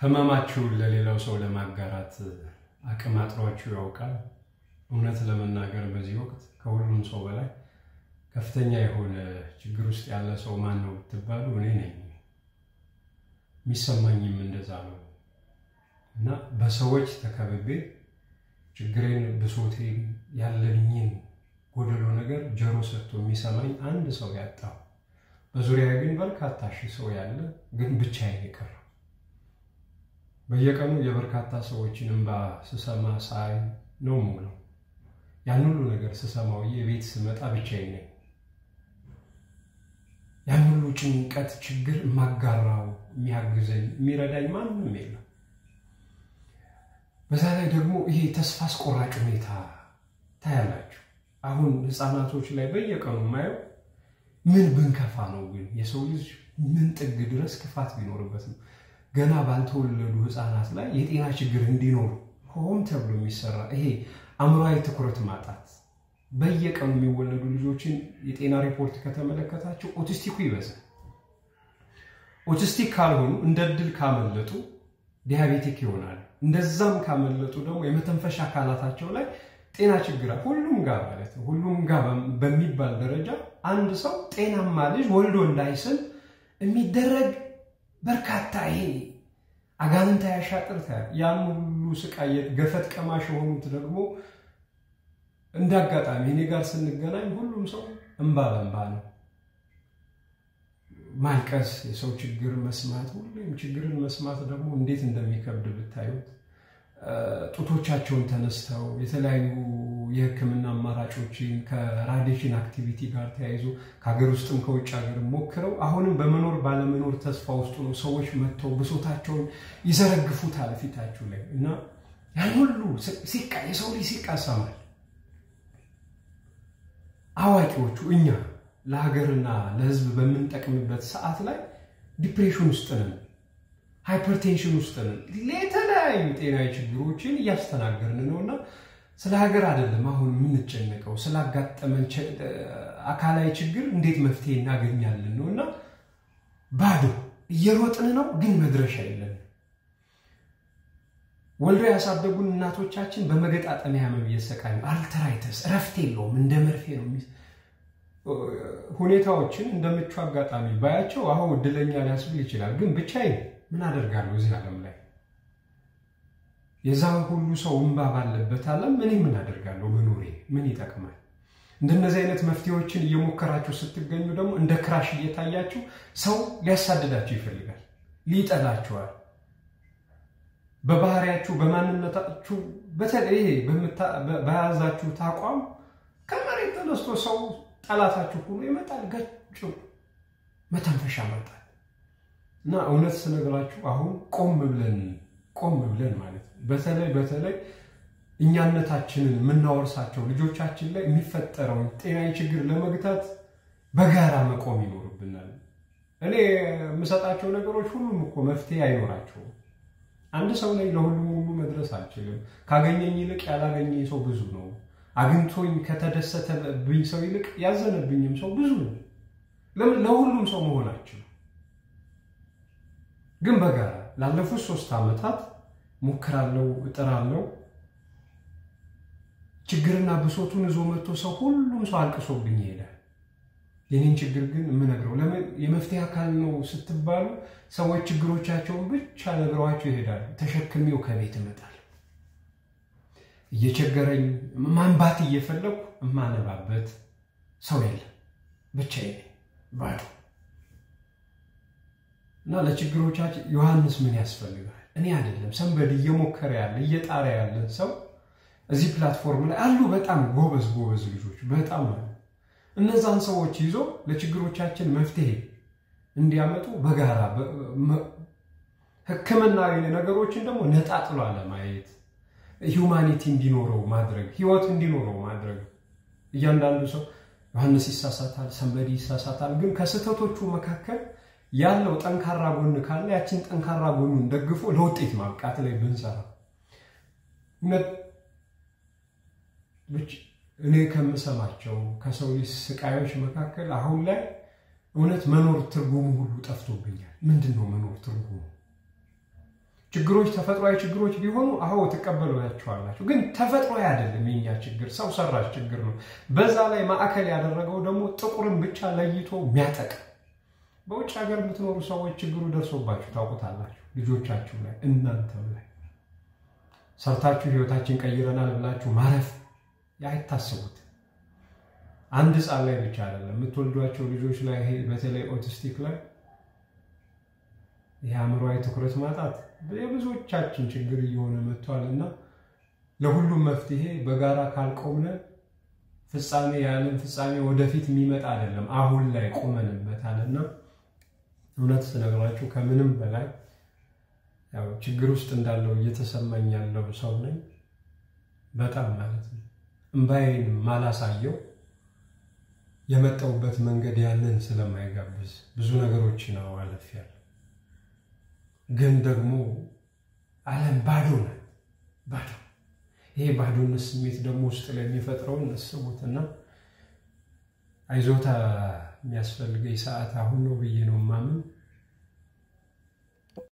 ህመማችሁን ለሌላው ሰው ለማጋራት አቅም አጥሯችሁ ያውቃል? እውነት ለመናገር በዚህ ወቅት ከሁሉም ሰው በላይ ከፍተኛ የሆነ ችግር ውስጥ ያለ ሰው ማን ነው ብትባሉ እኔ ነኝ። የሚሰማኝም እንደዛ ነው እና በሰዎች ተከብቤ ችግሬን ብሶቴን ያለኝን ጎደሎ ነገር ጀሮ ሰጥቶ የሚሰማኝ አንድ ሰው ያጣው በዙሪያዬ ግን በርካታ ሺህ ሰው ያለ ግን ብቻዬን የቀረው በየቀኑ የበርካታ ሰዎችን እንባ ስሰማ ሳይ ነው የምውለው። ያን ሁሉ ነገር ስሰማው የቤት ስመጣ ብቻዬን ነኝ። ያን ሁሉ ጭንቀት ችግር ማጋራው የሚያግዘኝ የሚረዳኝ ማንም የለም። በዛ ላይ ደግሞ ይሄ ተስፋ አስቆራጭ ሁኔታ ታያላችሁ። አሁን ህፃናቶች ላይ በየቀኑ ማየው ምን ብንከፋ ነው ግን የሰው ልጅ ምን ጥግ ድረስ ክፋት ቢኖርበት ነው ገና ባልተወለዱ ህፃናት ላይ የጤና ችግር እንዲኖር ሆም ተብሎ የሚሰራ ይሄ አእምሮአዊ ትኩረት ማጣት። በየቀኑ የሚወለዱ ልጆችን የጤና ሪፖርት ከተመለከታቸው ኦቲስቲኩ ይበዛል። ኦቲስቲክ ካልሆኑ እንደ ድል ካመለጡ ዲያቤቲክ ይሆናሉ። እንደዛም ካመለጡ ደግሞ የመተንፈሻ አካላታቸው ላይ ጤና ችግር ሁሉም ጋር ማለት ነው። ሁሉም ጋር በሚባል ደረጃ አንድ ሰው ጤናማ ልጅ ወልዶ እንዳይስል የሚደረግ በርካታ ይሄ አጋንንታ ያሻጥርታ ያን ሁሉ ስቃይ ገፈት ቀማሽ ሆኑት ደግሞ እንዳጋጣሚ እኔ ጋር ስንገናኝ ሁሉም ሰው እንባ በእንባ ነው። ማልቀስ የሰው ችግር መስማት ሁሉም ችግርን መስማት ደግሞ እንዴት እንደሚከብድ ብታዩት ጡቶቻቸውን ተነስተው የተለያዩ የህክምና አማራጮችን ከራዲዬሽን አክቲቪቲ ጋር ተያይዞ ከሀገር ውስጥም ከውጭ ሀገር ሞክረው አሁንም በመኖር ባለመኖር ተስፋ ውስጥ ነው ሰዎች መጥተው ብሶታቸውን ይዘረግፉታል ፊታቸው ላይ እና ያን ሁሉ ሲቃ የሰው ልጅ ሲቃሰማል። አዋቂዎቹ እኛ ለሀገርና ለህዝብ በምንጠቅምበት ሰዓት ላይ ዲፕሬሽን ውስጥ ነን፣ ሃይፐርቴንሽን ውስጥ ነን፣ ለተለያዩ ጤናዊ ችግሮችን እያስተናገርን ነውና ስለ ሀገር አይደለም አሁን የምንጨነቀው ስላጋጠመን አካላዊ ችግር እንዴት መፍትሄ እናገኛለን ነውና ባዶ እየሮጥን ነው ግን መድረሻ የለም። ወልዶ ያሳደጉን እናቶቻችን በመገጣጠሚያ ህመም እየተሰቃዩ አርተራይተስ ረፍት የለውም እንደ መርፌ ነው ሁኔታዎችን እንደምቹ አጋጣሚ ባያቸው አሁን እድለኛ ሊያስብል ይችላል። ግን ብቻዬን ምን አደርጋለሁ እዚህ ዓለም ላይ የዛን ሁሉ ሰው እንባ ባለበት ዓለም ምን አደርጋለሁ መኖሬ ምን ይጠቅማል? እንደነዚህ አይነት መፍትሄዎችን እየሞከራችሁ ስትገኙ ደግሞ እንደ ክራሽ እየታያችሁ ሰው ሊያሳድዳችሁ ይፈልጋል፣ ሊጠላችኋል። በባህሪያችሁ በማንነታችሁ በተለይ በያዛችሁ ታቋም ከመሬት ተነስቶ ሰው ጠላታችሁ ሁሉ ይመጣል ገጭ መተንፈሻ ማጣት እና እውነት ስነግራችሁ አሁን ቆም ብለን ማለት በተለይ እኛነታችንን የምናወርሳቸው ልጆቻችን ላይ የሚፈጠረው ጤናዊ ችግር ለመግታት በጋራ መቆም ይኖርብናል። እኔ የምሰጣቸው ነገሮች ሁሉም እኮ መፍትሄ አይኖራቸውም። አንድ ሰው ላይ ለሁሉም ሁሉ መድረስ አልችልም። ካገኘኝ ይልቅ ያላገኘኝ ሰው ብዙ ነው። አግኝቶኝ ከተደሰተብኝ ሰው ይልቅ ያዘነብኝም ሰው ብዙ ነው። ለሁሉም ሰው መሆናችን ግን በጋራ ላለፉት 3 ዓመታት ሞክራለሁ እጥራለሁ። ችግርና ብሶቱን ይዞ መጥቶ ሰው ሁሉም ሰው አልቅሶብኝ ይሄዳል። የኔን ችግር ግን የምነግረው ለምን የመፍትሄ አካል ነው ስትባሉ ሰዎች ችግሮቻቸውን ብቻ ነግረዋቸው ይሄዳሉ። ተሸክሜው ከቤት እመጣለሁ እየቸገረኝ ማንባት እየፈለኩ ማነባበት ሰው የለም፣ ብቻዬን ባዶ እና ለችግሮቻችን ዮሐንስ ምን ያስፈልጋል? እኔ አይደለም ሰንበድ እየሞከረ ያለ እየጣረ ያለ ሰው እዚህ ፕላትፎርም ላይ አሉ። በጣም ጎበዝ ልጆች በጣም አሉ። እነዛን ሰዎች ይዞ ለችግሮቻችን መፍትሄ እንዲያመጡ በጋራ ህክምናዊ ነገሮችን ደግሞ ነጣጥሎ አለማየት ሂዩማኒቲ እንዲኖረው ማድረግ ህይወት እንዲኖረው ማድረግ። እያንዳንዱ ሰው ዮሐንስ ይሳሳታል፣ ሰንበድ ይሳሳታል። ግን ከስተቶቹ መካከል ያለው ጠንካራ ጎን ካለ ያችን ጠንካራ ጎኑን ደግፎ ለውጤት ማብቃት ላይ ብንሰራ እኔ ከምሰማቸው ከሰው ልጅ ስቃዮች መካከል አሁን ላይ እውነት መኖር ትርጉሙ ሁሉ ጠፍቶብኛል። ምንድነው መኖር ትርጉሙ? ችግሮች ተፈጥሯዊ ችግሮች ቢሆኑ አዎ ተቀበሏቸዋላችሁ ግን ተፈጥሯዊ አይደለም የኛ ችግር ሰው ሰራሽ ችግር ነው በዛ ላይ ማዕከል ያደረገው ደግሞ ጥቁርን ብቻ ለይቶ የሚያጠቃ በውጭ ሀገር የምትኖሩ ሰዎች ችግሩ ደርሶባችሁ ታውቁታላችሁ ልጆቻችሁ ላይ እናንተም ላይ ሰርታችሁ ህይወታችን ቀይረናል ብላችሁ ማረፍ ያይታሰቡት አንድ ጻል ላይ ብቻ አይደለም የምትወልዷቸው ልጆች ላይ በተለይ ኦቲስቲክ ላይ የአእምሮአዊ ትኩረት ማጣት የብዙዎቻችን ችግር እየሆነ መጥቷልና ለሁሉም መፍትሄ በጋራ ካልቆምነ ፍጻሜ ያለን ፍጻሜ ወደፊት የሚመጣ አይደለም አሁን ላይ ቆመንበታልና እውነት ስለነግራችሁ ከምንም በላይ ያው ችግር ውስጥ እንዳለው እየተሰማኝ ያለው ሰው ነኝ በጣም ማለት ነው እንባዬን ማላሳየው የመጣውበት መንገድ ያንን ስለማይጋብዝ ብዙ ነገሮች ነው አለፍያለሁ ግን ደግሞ ዓለም ባዶ ነው ባዶ ይሄ ባዶነት ስሜት ደግሞ ውስጥ ላይ የሚፈጥረው እነሱትና አይዞታ የሚያስፈልገኝ ሰዓት አሁን ነው ብዬ ነው ማምን